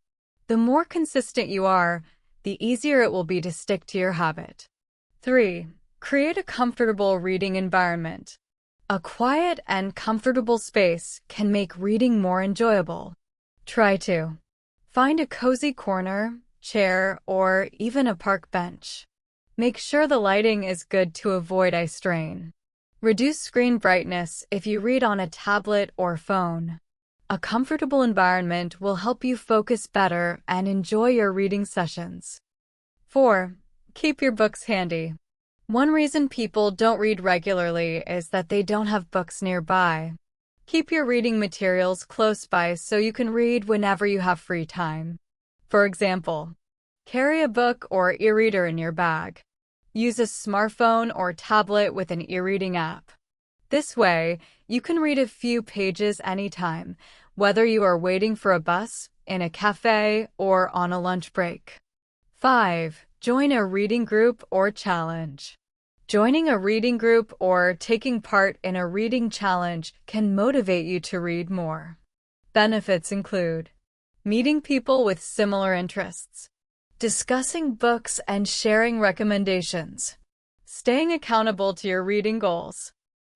The more consistent you are, the easier it will be to stick to your habit. 3. Create a comfortable reading environment. A quiet and comfortable space can make reading more enjoyable. Try to find a cozy corner, chair, or even a park bench. Make sure the lighting is good to avoid eye strain. Reduce screen brightness if you read on a tablet or phone. A comfortable environment will help you focus better and enjoy your reading sessions. 4. Keep your books handy. One reason people don't read regularly is that they don't have books nearby. Keep your reading materials close by so you can read whenever you have free time. For example, carry a book or e-reader in your bag. Use a smartphone or tablet with an e-reading app. This way, you can read a few pages anytime, whether you are waiting for a bus, in a cafe, or on a lunch break. 5. Join a reading group or challenge. Joining a reading group or taking part in a reading challenge can motivate you to read more. Benefits include meeting people with similar interests, discussing books and sharing recommendations, staying accountable to your reading goals.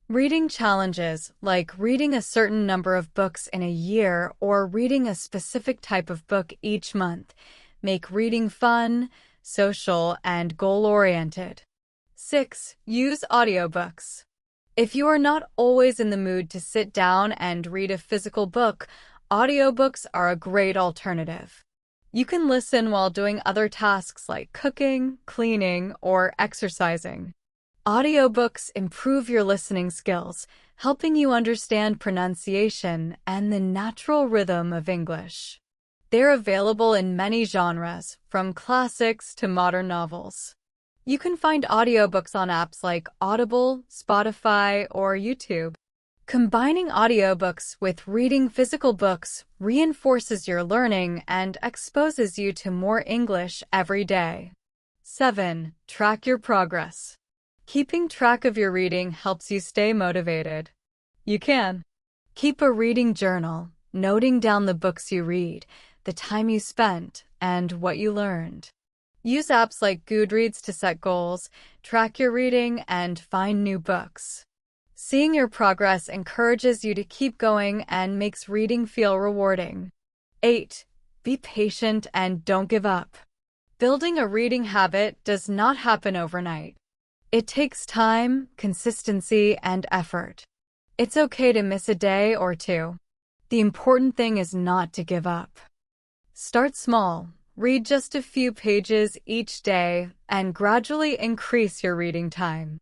Reading challenges, like reading a certain number of books in a year or reading a specific type of book each month, make reading fun, social, and goal-oriented. 6. Use audiobooks. If you are not always in the mood to sit down and read a physical book, audiobooks are a great alternative. You can listen while doing other tasks like cooking, cleaning, or exercising. Audiobooks improve your listening skills, helping you understand pronunciation and the natural rhythm of English. They're available in many genres, from classics to modern novels. You can find audiobooks on apps like Audible, Spotify, or YouTube. Combining audiobooks with reading physical books reinforces your learning and exposes you to more English every day. 7. Track your progress. Keeping track of your reading helps you stay motivated. You can keep a reading journal, noting down the books you read, the time you spent, and what you learned. Use apps like Goodreads to set goals, track your reading, and find new books. Seeing your progress encourages you to keep going and makes reading feel rewarding. 8. Be patient and don't give up. Building a reading habit does not happen overnight. It takes time, consistency, and effort. It's okay to miss a day or two. The important thing is not to give up. Start small, read just a few pages each day, and gradually increase your reading time.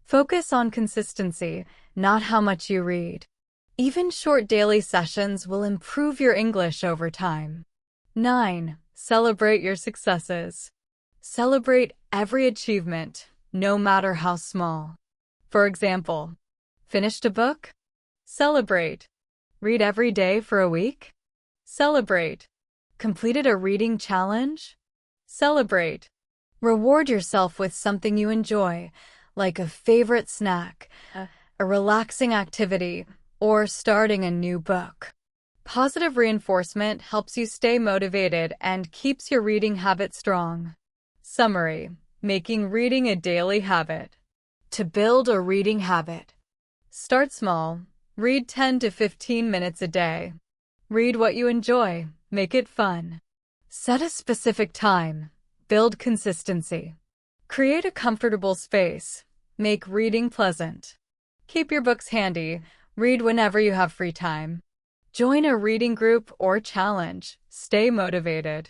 Focus on consistency, not how much you read. Even short daily sessions will improve your English over time. 9. Celebrate your successes. Celebrate every achievement, no matter how small. For example, finished a book? Celebrate. Read every day for a week? Celebrate. Completed a reading challenge? Celebrate. Reward yourself with something you enjoy, like a favorite snack, a relaxing activity, or starting a new book. Positive reinforcement helps you stay motivated and keeps your reading habit strong. Summary: making reading a daily habit. To build a reading habit, start small. Read 10 to 15 minutes a day. Read what you enjoy. Make it fun. Set a specific time. Build consistency. Create a comfortable space. Make reading pleasant. Keep your books handy. Read whenever you have free time. Join a reading group or challenge. Stay motivated.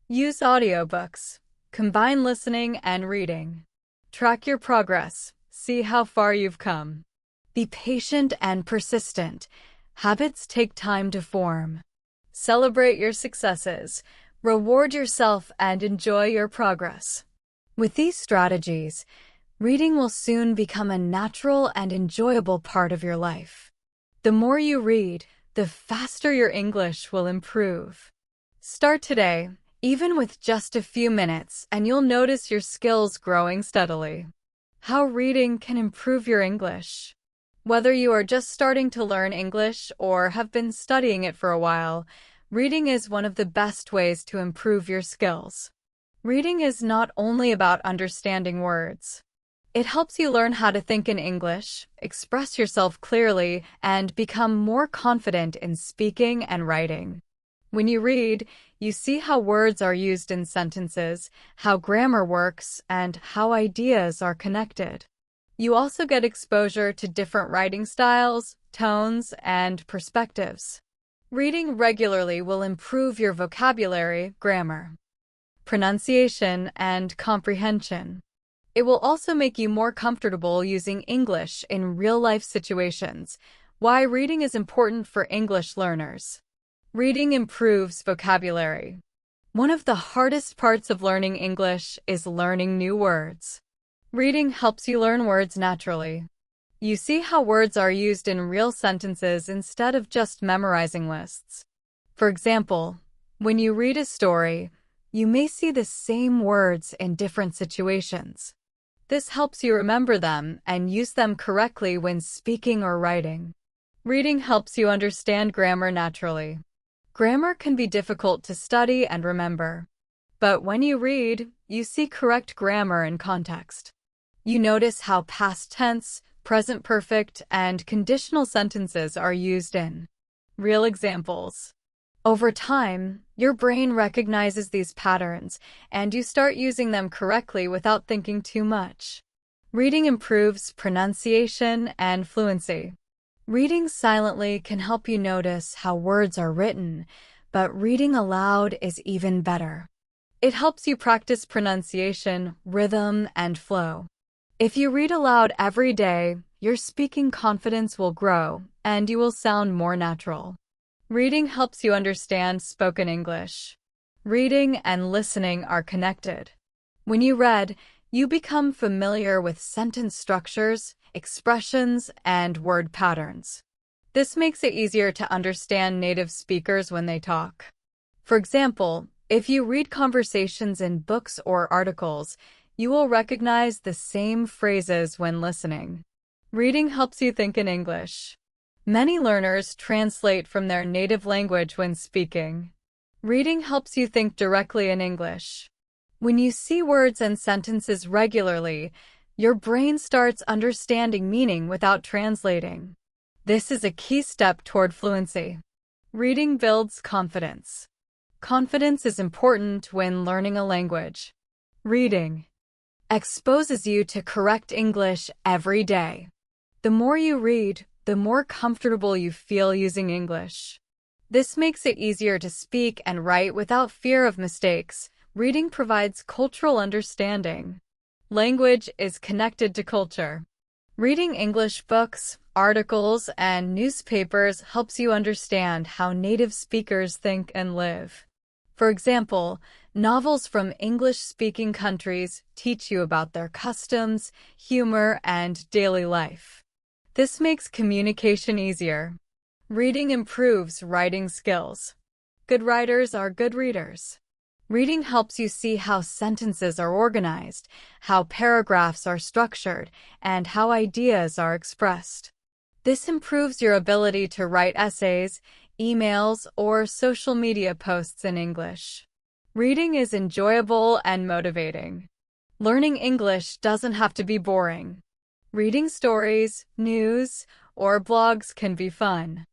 Use audiobooks. Combine listening and reading. Track your progress. See how far you've come. Be patient and persistent. Habits take time to form. Celebrate your successes. Reward yourself and enjoy your progress. With these strategies, reading will soon become a natural and enjoyable part of your life. The more you read, the faster your English will improve. Start today, even with just a few minutes, and you'll notice your skills growing steadily. How reading can improve your English. Whether you are just starting to learn English or have been studying it for a while, reading is one of the best ways to improve your skills. Reading is not only about understanding words. It helps you learn how to think in English, express yourself clearly, and become more confident in speaking and writing. When you read, you see how words are used in sentences, how grammar works, and how ideas are connected. You also get exposure to different writing styles, tones, and perspectives. Reading regularly will improve your vocabulary, grammar, pronunciation, and comprehension. It will also make you more comfortable using English in real-life situations. Why reading is important for English learners. Reading improves vocabulary. One of the hardest parts of learning English is learning new words. Reading helps you learn words naturally. You see how words are used in real sentences instead of just memorizing lists. For example, when you read a story, you may see the same words in different situations. This helps you remember them and use them correctly when speaking or writing. Reading helps you understand grammar naturally. Grammar can be difficult to study and remember. But when you read, you see correct grammar in context. You notice how past tense, present perfect, and conditional sentences are used in real examples. Over time, your brain recognizes these patterns, and you start using them correctly without thinking too much. Reading improves pronunciation and fluency. Reading silently can help you notice how words are written, but reading aloud is even better. It helps you practice pronunciation, rhythm, and flow. If you read aloud every day, your speaking confidence will grow, and you will sound more natural. Reading helps you understand spoken English. Reading and listening are connected. When you read, you become familiar with sentence structures, expressions, and word patterns. This makes it easier to understand native speakers when they talk. For example, if you read conversations in books or articles, you will recognize the same phrases when listening. Reading helps you think in English. Many learners translate from their native language when speaking. Reading helps you think directly in English. When you see words and sentences regularly, your brain starts understanding meaning without translating. This is a key step toward fluency. Reading builds confidence. Confidence is important when learning a language. Reading exposes you to correct English every day. The more you read, the more comfortable you feel using English. This makes it easier to speak and write without fear of mistakes. Reading provides cultural understanding. Language is connected to culture. Reading English books, articles, and newspapers helps you understand how native speakers think and live. For example, novels from English-speaking countries teach you about their customs, humor, and daily life. This makes communication easier. Reading improves writing skills. Good writers are good readers. Reading helps you see how sentences are organized, how paragraphs are structured, and how ideas are expressed. This improves your ability to write essays, emails, or social media posts in English. Reading is enjoyable and motivating. Learning English doesn't have to be boring. Reading stories, news, or blogs can be fun.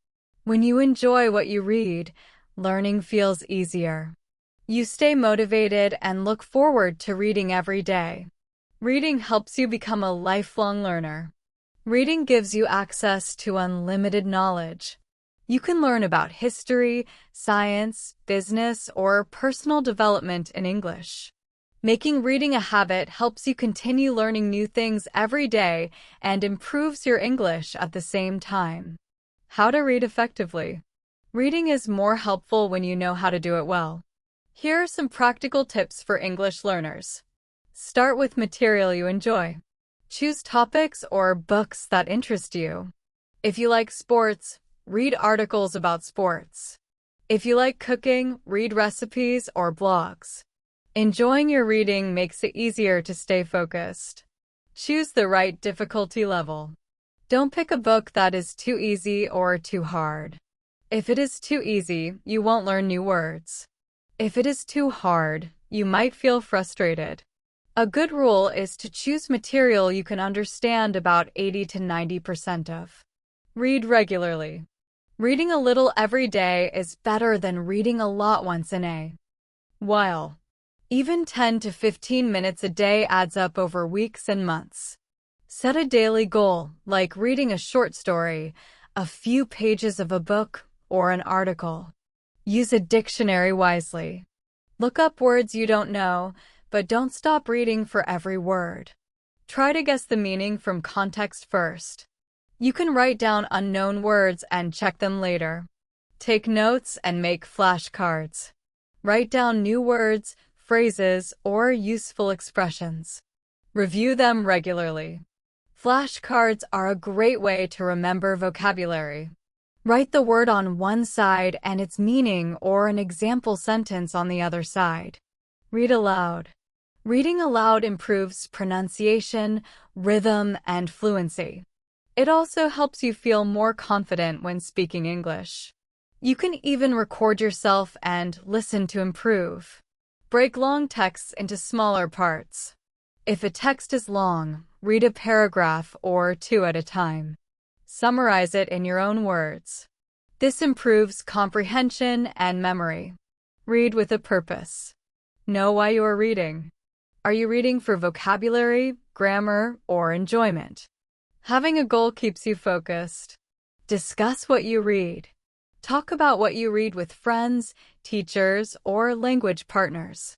When you enjoy what you read, learning feels easier. You stay motivated and look forward to reading every day. Reading helps you become a lifelong learner. Reading gives you access to unlimited knowledge. You can learn about history, science, business, or personal development in English. Making reading a habit helps you continue learning new things every day and improves your English at the same time. How to read effectively. Reading is more helpful when you know how to do it well. Here are some practical tips for English learners. Start with material you enjoy. Choose topics or books that interest you. If you like sports, read articles about sports. If you like cooking, read recipes or blogs. Enjoying your reading makes it easier to stay focused. Choose the right difficulty level. Don't pick a book that is too easy or too hard. If it is too easy, you won't learn new words. If it is too hard, you might feel frustrated. A good rule is to choose material you can understand about 80 to 90% of. Read regularly. Reading a little every day is better than reading a lot once in a while. Even 10 to 15 minutes a day adds up over weeks and months. Set a daily goal, like reading a short story, a few pages of a book, or an article. Use a dictionary wisely. Look up words you don't know, but don't stop reading for every word. Try to guess the meaning from context first. You can write down unknown words and check them later. Take notes and make flashcards. Write down new words, phrases, or useful expressions. Review them regularly. Flashcards are a great way to remember vocabulary. Write the word on one side and its meaning or an example sentence on the other side. Read aloud. Reading aloud improves pronunciation, rhythm, and fluency. It also helps you feel more confident when speaking English. You can even record yourself and listen to improve. Break long texts into smaller parts. If a text is long, read a paragraph or two at a time. Summarize it in your own words. This improves comprehension and memory. Read with a purpose. Know why you are reading. Are you reading for vocabulary, grammar, or enjoyment? Having a goal keeps you focused. Discuss what you read. Talk about what you read with friends, teachers, or language partners.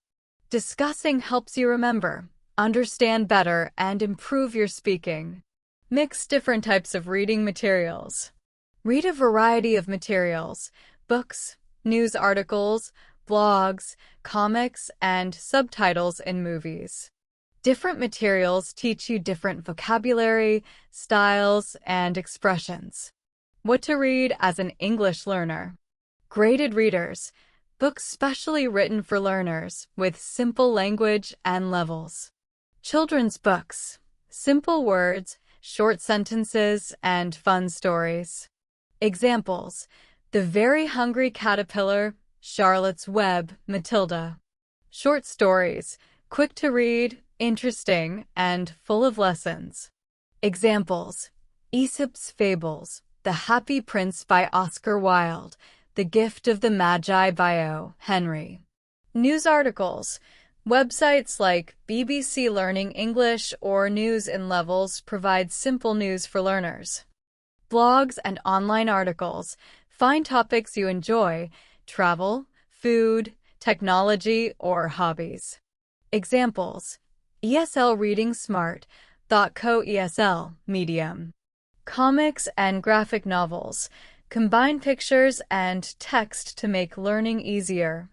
Discussing helps you remember, understand better, and improve your speaking. Mix different types of reading materials. Read a variety of materials: books, news articles, blogs, comics, and subtitles in movies. Different materials teach you different vocabulary, styles, and expressions. What to read as an English learner. Graded readers, books specially written for learners with simple language and levels. Children's books, simple words, short sentences, and fun stories. Examples: The Very Hungry Caterpillar, Charlotte's Web, Matilda. Short stories, quick to read, interesting, and full of lessons. Examples: Aesop's Fables, The Happy Prince by Oscar Wilde, The Gift of the Magi by O. Henry. News articles. Websites like BBC Learning English or News in Levels provide simple news for learners. Blogs and online articles. Find topics you enjoy: travel, food, technology, or hobbies. Examples: ESL Reading Smart, .co ESL, Medium. Comics and graphic novels. Combine pictures and text to make learning easier.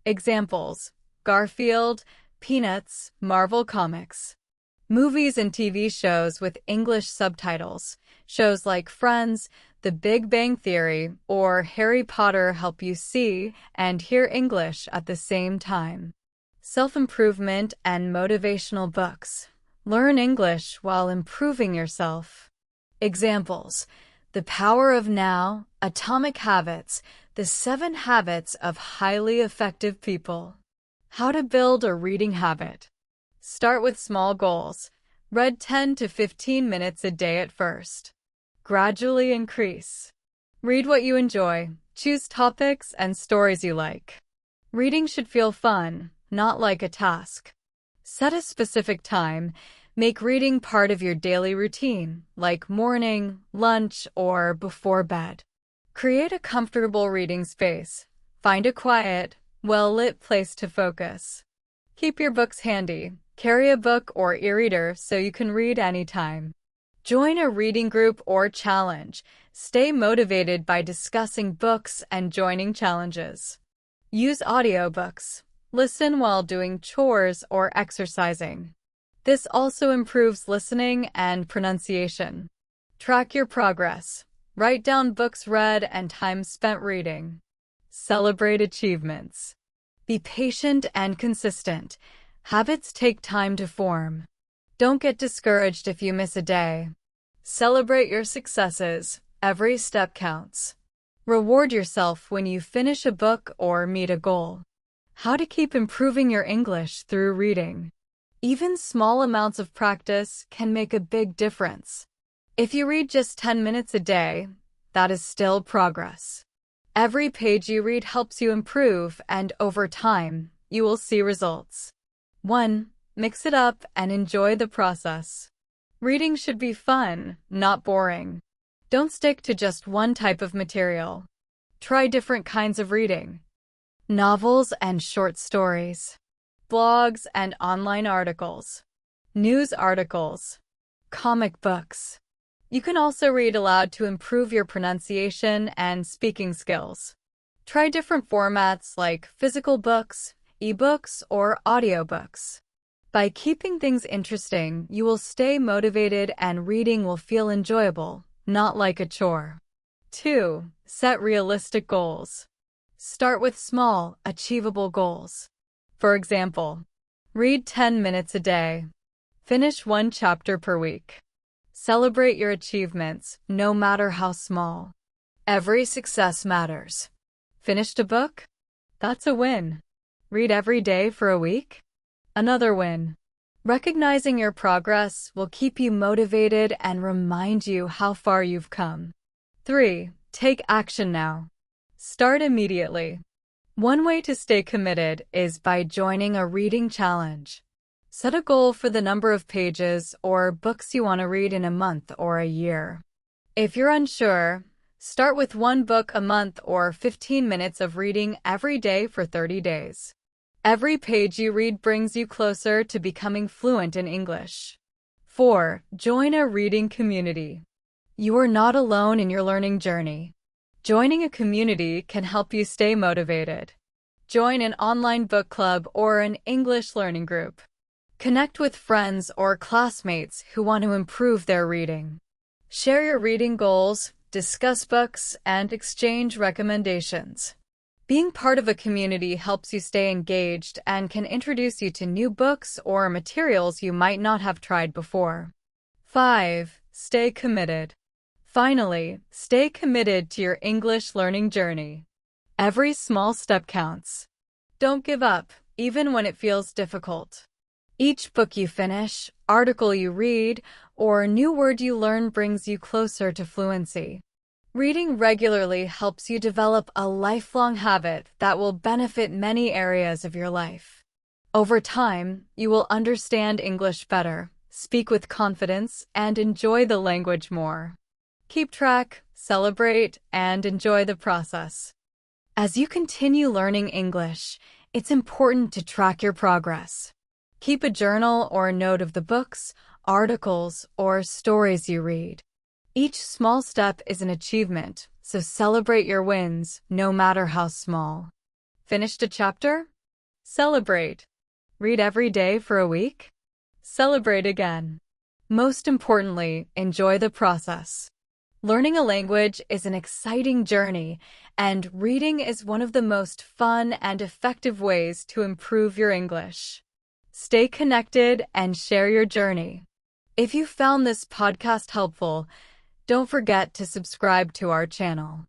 Examples: Garfield, Peanuts, Marvel Comics. Movies and TV shows with English subtitles. Shows like Friends, The Big Bang Theory, or Harry Potter help you see and hear English at the same time. Self-improvement and motivational books. Learn English while improving yourself. Examples: The Power of Now, Atomic Habits, The 7 Habits of Highly Effective People. How to build a reading habit. Start with small goals. Read 10 to 15 minutes a day at first. Gradually increase. Read what you enjoy. Choose topics and stories you like. Reading should feel fun, not like a task. Set a specific time. Make reading part of your daily routine, like morning, lunch, or before bed. Create a comfortable reading space. Find a quiet, well-lit place to focus. Keep your books handy. Carry a book or e-reader so you can read anytime. Join a reading group or challenge. Stay motivated by discussing books and joining challenges. Use audiobooks. Listen while doing chores or exercising. This also improves listening and pronunciation. Track your progress. Write down books read and time spent reading. Celebrate achievements. Be patient and consistent. Habits take time to form. Don't get discouraged if you miss a day. Celebrate your successes. Every step counts. Reward yourself when you finish a book or meet a goal. How to keep improving your English through reading. Even small amounts of practice can make a big difference. If you read just 10 minutes a day, that is still progress. Every page you read helps you improve, and over time, you will see results. 1. Mix it up and enjoy the process. Reading should be fun, not boring. Don't stick to just one type of material. Try different kinds of reading. Novels and short stories. Blogs and online articles. News articles. Comic books. You can also read aloud to improve your pronunciation and speaking skills. Try different formats like physical books, ebooks, or audiobooks. By keeping things interesting, you will stay motivated and reading will feel enjoyable, not like a chore. 2. Set realistic goals. Start with small, achievable goals. For example, read 10 minutes a day. Finish 1 chapter per week. Celebrate your achievements, no matter how small. Every success matters. Finished a book? That's a win. Read every day for a week? Another win. Recognizing your progress will keep you motivated and remind you how far you've come. 3. Take action now. Start immediately. One way to stay committed is by joining a reading challenge. Set a goal for the number of pages or books you want to read in a month or a year. If you're unsure, start with 1 book a month or 15 minutes of reading every day for 30 days. Every page you read brings you closer to becoming fluent in English. 4. Join a reading community. You are not alone in your learning journey. Joining a community can help you stay motivated. Join an online book club or an English learning group. Connect with friends or classmates who want to improve their reading. Share your reading goals, discuss books, and exchange recommendations. Being part of a community helps you stay engaged and can introduce you to new books or materials you might not have tried before. 5. Stay committed. Finally, stay committed to your English learning journey. Every small step counts. Don't give up, even when it feels difficult. Each book you finish, article you read, or new word you learn brings you closer to fluency. Reading regularly helps you develop a lifelong habit that will benefit many areas of your life. Over time, you will understand English better, speak with confidence, and enjoy the language more. Keep track, celebrate, and enjoy the process. As you continue learning English, it's important to track your progress. Keep a journal or note of the books, articles, or stories you read. Each small step is an achievement, so celebrate your wins, no matter how small. Finished a chapter? Celebrate. Read every day for a week? Celebrate again. Most importantly, enjoy the process. Learning a language is an exciting journey, and reading is one of the most fun and effective ways to improve your English. Stay connected and share your journey. If you found this podcast helpful, don't forget to subscribe to our channel.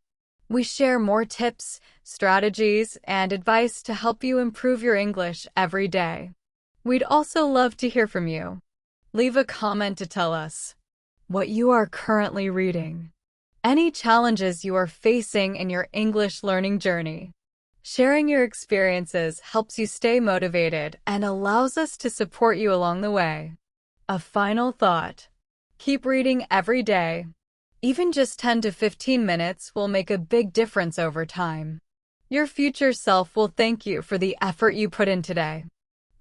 We share more tips, strategies, and advice to help you improve your English every day. We'd also love to hear from you. Leave a comment to tell us what you are currently reading, any challenges you are facing in your English learning journey. Sharing your experiences helps you stay motivated and allows us to support you along the way. A final thought: keep reading every day. Even just 10 to 15 minutes will make a big difference over time. Your future self will thank you for the effort you put in today.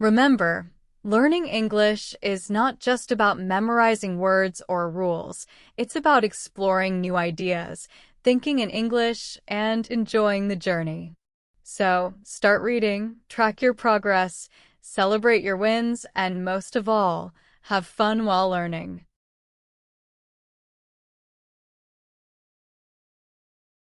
Remember, learning English is not just about memorizing words or rules. It's about exploring new ideas, thinking in English, and enjoying the journey. So, start reading, track your progress, celebrate your wins, and most of all, have fun while learning.